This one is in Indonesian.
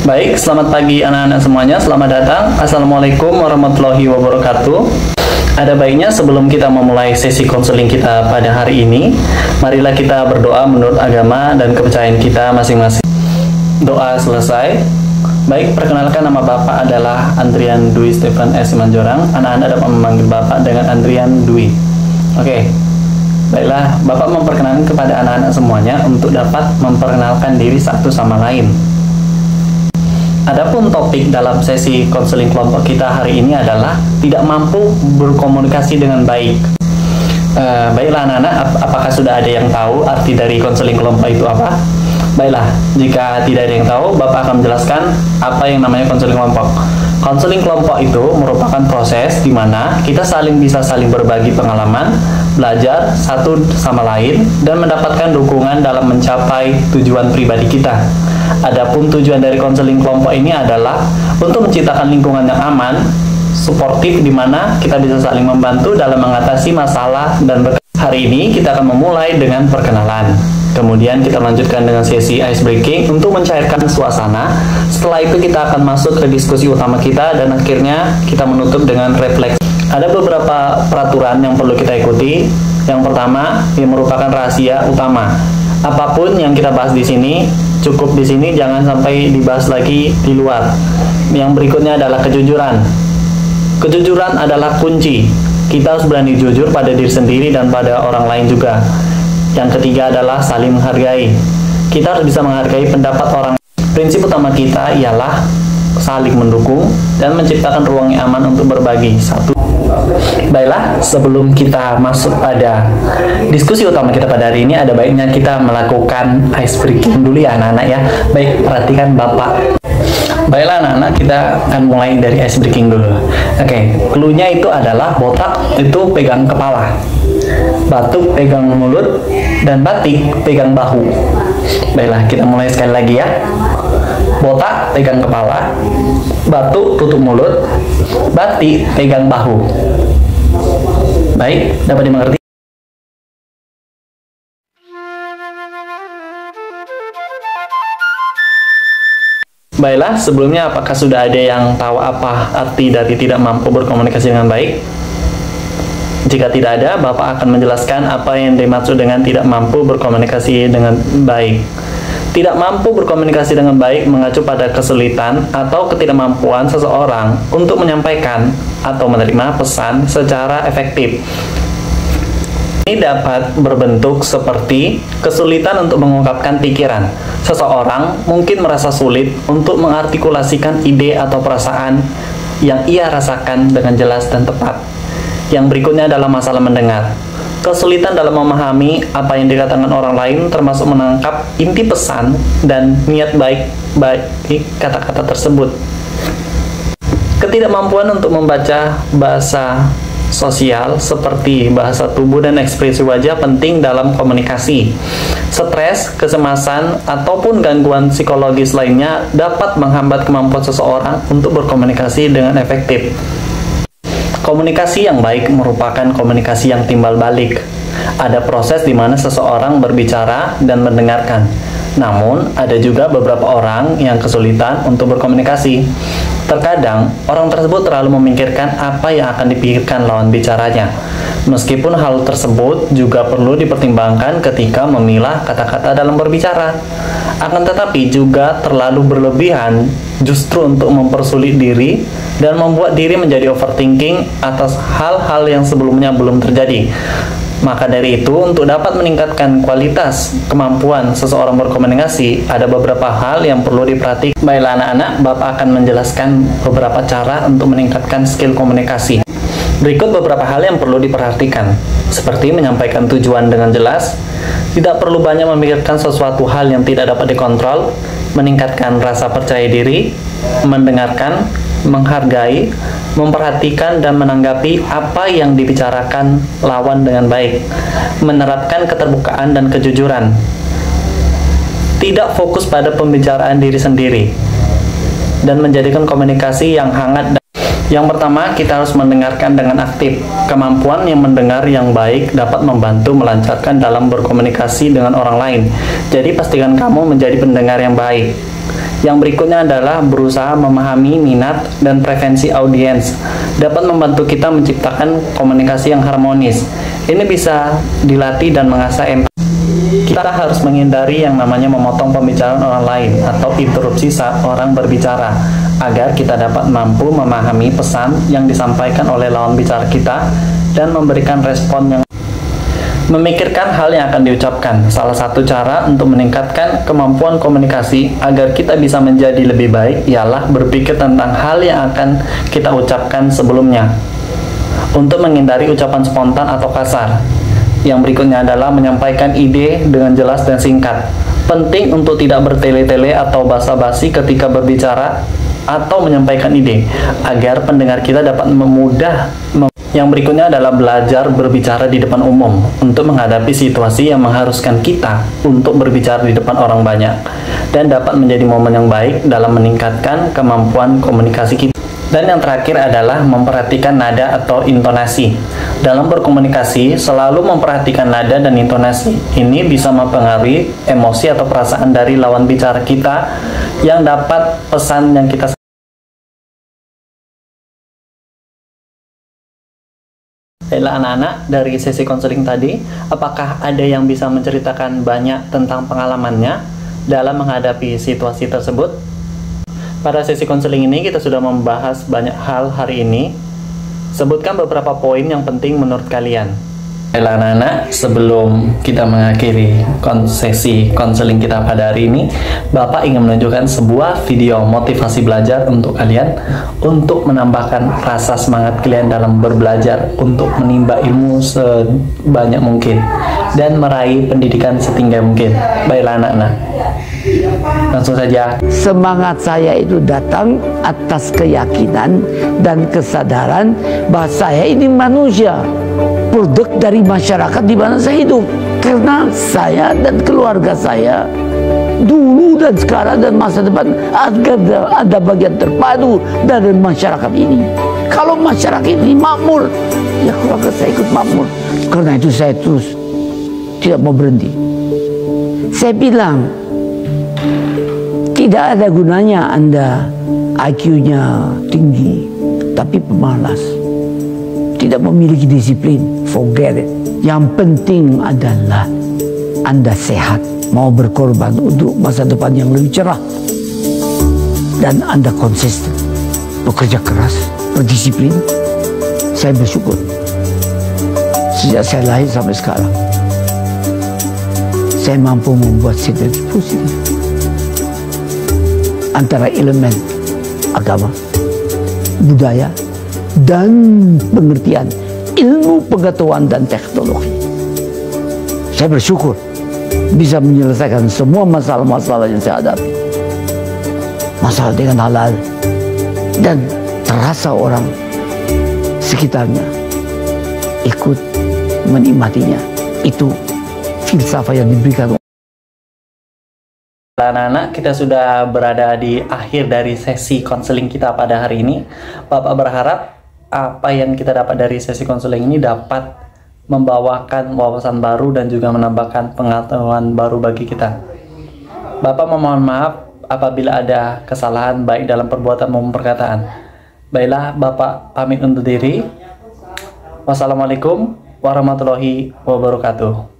Baik, selamat pagi anak-anak semuanya. Selamat datang. Assalamualaikum warahmatullahi wabarakatuh. Ada baiknya sebelum kita memulai sesi konseling kita pada hari ini, marilah kita berdoa menurut agama dan kepercayaan kita masing-masing. Doa selesai. Baik, perkenalkan, nama Bapak adalah Andrian Dwi Stephen S. Simanjorang. Anak-anak dapat memanggil Bapak dengan Andrian Dwi. Oke. Baiklah, Bapak memperkenalkan kepada anak-anak semuanya untuk dapat memperkenalkan diri satu sama lain. Adapun topik dalam sesi konseling kelompok kita hari ini adalah tidak mampu berkomunikasi dengan baik. Baiklah anak-anak, apakah sudah ada yang tahu arti dari konseling kelompok itu apa? Baiklah, jika tidak ada yang tahu, Bapak akan menjelaskan apa yang namanya konseling kelompok. Konseling kelompok itu merupakan proses di mana kita bisa saling berbagi pengalaman, belajar satu sama lain, dan mendapatkan dukungan dalam mencapai tujuan pribadi kita. Adapun tujuan dari konseling kelompok ini adalah untuk menciptakan lingkungan yang aman, suportif, di mana kita bisa saling membantu dalam mengatasi masalah dan hari ini kita akan memulai dengan perkenalan. Kemudian kita lanjutkan dengan sesi ice breaking untuk mencairkan suasana. Setelah itu kita akan masuk ke diskusi utama kita dan akhirnya kita menutup dengan refleksi. Ada beberapa peraturan yang perlu kita ikuti. Yang pertama, yang merupakan rahasia utama. Apapun yang kita bahas di sini, cukup di sini, jangan sampai dibahas lagi di luar. Yang berikutnya adalah kejujuran. Kejujuran adalah kunci. Kita harus berani jujur pada diri sendiri dan pada orang lain juga. Yang ketiga adalah saling menghargai. Kita harus bisa menghargai pendapat orang. Prinsip utama kita ialah saling mendukung dan menciptakan ruang yang aman untuk berbagi. Satu. Baiklah, sebelum kita masuk pada diskusi utama kita pada hari ini, ada baiknya kita melakukan ice breaking dulu ya anak-anak ya. Baik, perhatikan Bapak. Baiklah anak-anak, kita akan mulai dari ice breaking dulu. Oke, clue-nya itu adalah botak itu pegang kepala, batuk pegang mulut, dan batik pegang bahu. Baiklah, kita mulai sekali lagi ya. Botak pegang kepala, batuk tutup mulut, batik pegang bahu. Baik, dapat dimengerti? Baiklah, sebelumnya apakah sudah ada yang tahu apa arti dari tidak mampu berkomunikasi dengan baik? Jika tidak ada, Bapak akan menjelaskan apa yang dimaksud dengan tidak mampu berkomunikasi dengan baik. Tidak mampu berkomunikasi dengan baik mengacu pada kesulitan atau ketidakmampuan seseorang untuk menyampaikan atau menerima pesan secara efektif. Ini dapat berbentuk seperti kesulitan untuk mengungkapkan pikiran. Seseorang mungkin merasa sulit untuk mengartikulasikan ide atau perasaan yang ia rasakan dengan jelas dan tepat. Yang berikutnya adalah masalah mendengar. Kesulitan dalam memahami apa yang dikatakan orang lain, termasuk menangkap inti pesan dan niat baik kata-kata tersebut. Ketidakmampuan untuk membaca bahasa sosial seperti bahasa tubuh dan ekspresi wajah penting dalam komunikasi. Stres, kecemasan, ataupun gangguan psikologis lainnya dapat menghambat kemampuan seseorang untuk berkomunikasi dengan efektif. Komunikasi yang baik merupakan komunikasi yang timbal balik. Ada proses di mana seseorang berbicara dan mendengarkan. Namun, ada juga beberapa orang yang kesulitan untuk berkomunikasi. Terkadang, orang tersebut terlalu memikirkan apa yang akan dipikirkan lawan bicaranya. Meskipun hal tersebut juga perlu dipertimbangkan ketika memilah kata-kata dalam berbicara. Akan tetapi juga terlalu berlebihan justru untuk mempersulit diri dan membuat diri menjadi overthinking atas hal-hal yang sebelumnya belum terjadi. Maka dari itu, untuk dapat meningkatkan kualitas kemampuan seseorang berkomunikasi, ada beberapa hal yang perlu diperhatikan. Baiklah anak-anak, Bapak akan menjelaskan beberapa cara untuk meningkatkan skill komunikasi. Berikut beberapa hal yang perlu diperhatikan, seperti menyampaikan tujuan dengan jelas, tidak perlu banyak memikirkan sesuatu hal yang tidak dapat dikontrol, meningkatkan rasa percaya diri, mendengarkan, menghargai, memperhatikan dan menanggapi apa yang dibicarakan lawan dengan baik, menerapkan keterbukaan dan kejujuran, tidak fokus pada pembicaraan diri sendiri, dan menjadikan komunikasi yang hangat. Yang pertama, kita harus mendengarkan dengan aktif. Kemampuan yang mendengar yang baik dapat membantu melancarkan dalam berkomunikasi dengan orang lain. Jadi pastikan kamu menjadi pendengar yang baik. Yang berikutnya adalah berusaha memahami minat dan preferensi audiens. Dapat membantu kita menciptakan komunikasi yang harmonis. Ini bisa dilatih dan mengasah empati. Kita harus menghindari yang namanya memotong pembicaraan orang lain atau interupsi saat orang berbicara, agar kita dapat mampu memahami pesan yang disampaikan oleh lawan bicara kita dan memberikan respon yang memikirkan hal yang akan diucapkan. Salah satu cara untuk meningkatkan kemampuan komunikasi agar kita bisa menjadi lebih baik ialah berpikir tentang hal yang akan kita ucapkan sebelumnya, untuk menghindari ucapan spontan atau kasar. Yang berikutnya adalah menyampaikan ide dengan jelas dan singkat. Penting untuk tidak bertele-tele atau basa-basi ketika berbicara atau menyampaikan ide, agar pendengar kita dapat Yang berikutnya adalah belajar berbicara di depan umum untuk menghadapi situasi yang mengharuskan kita untuk berbicara di depan orang banyak, dan dapat menjadi momen yang baik dalam meningkatkan kemampuan komunikasi kita. Dan yang terakhir adalah memperhatikan nada atau intonasi. Dalam berkomunikasi, selalu memperhatikan nada dan intonasi. Ini bisa mempengaruhi emosi atau perasaan dari lawan bicara kita yang dapat pesan yang kita. Baiklah anak-anak, dari sesi konseling tadi, apakah ada yang bisa menceritakan banyak tentang pengalamannya dalam menghadapi situasi tersebut? Pada sesi konseling ini kita sudah membahas banyak hal hari ini. Sebutkan beberapa poin yang penting menurut kalian. Baiklah anak-anak, sebelum kita mengakhiri sesi konseling kita pada hari ini, Bapak ingin menunjukkan sebuah video motivasi belajar untuk kalian, untuk menambahkan rasa semangat kalian dalam berbelajar, untuk menimba ilmu sebanyak mungkin dan meraih pendidikan setinggi mungkin. Baiklah anak-anak, langsung saja. Semangat saya itu datang atas keyakinan dan kesadaran bahwa saya ini manusia, produk dari masyarakat di mana saya hidup. Karena saya dan keluarga saya dulu dan sekarang dan masa depan ada bagian terpadu dari masyarakat ini. Kalau masyarakat ini makmur, ya keluarga saya ikut makmur. Karena itu saya terus tidak mau berhenti. Saya bilang, tidak ada gunanya Anda IQ-nya tinggi tapi pemalas, tidak memiliki disiplin. Forget it. Yang penting adalah Anda sehat, mau berkorban untuk masa depan yang lebih cerah, dan Anda konsisten, bekerja keras, berdisiplin. Saya bersyukur sejak saya lahir sampai sekarang saya mampu membuat sinergi positif antara elemen agama, budaya, dan pengertian ilmu pengetahuan dan teknologi. Saya bersyukur bisa menyelesaikan semua masalah-masalah yang saya hadapi. Masalah dengan halal, dan terasa orang sekitarnya ikut menikmatinya. Itu filsafat yang diberikan. Anak-anak, kita sudah berada di akhir dari sesi konseling kita pada hari ini. Bapak berharap apa yang kita dapat dari sesi konseling ini dapat membawakan wawasan baru dan juga menambahkan pengetahuan baru bagi kita. Bapak memohon maaf apabila ada kesalahan baik dalam perbuatan maupun perkataan. Baiklah, Bapak pamit undur diri. Wassalamualaikum warahmatullahi wabarakatuh.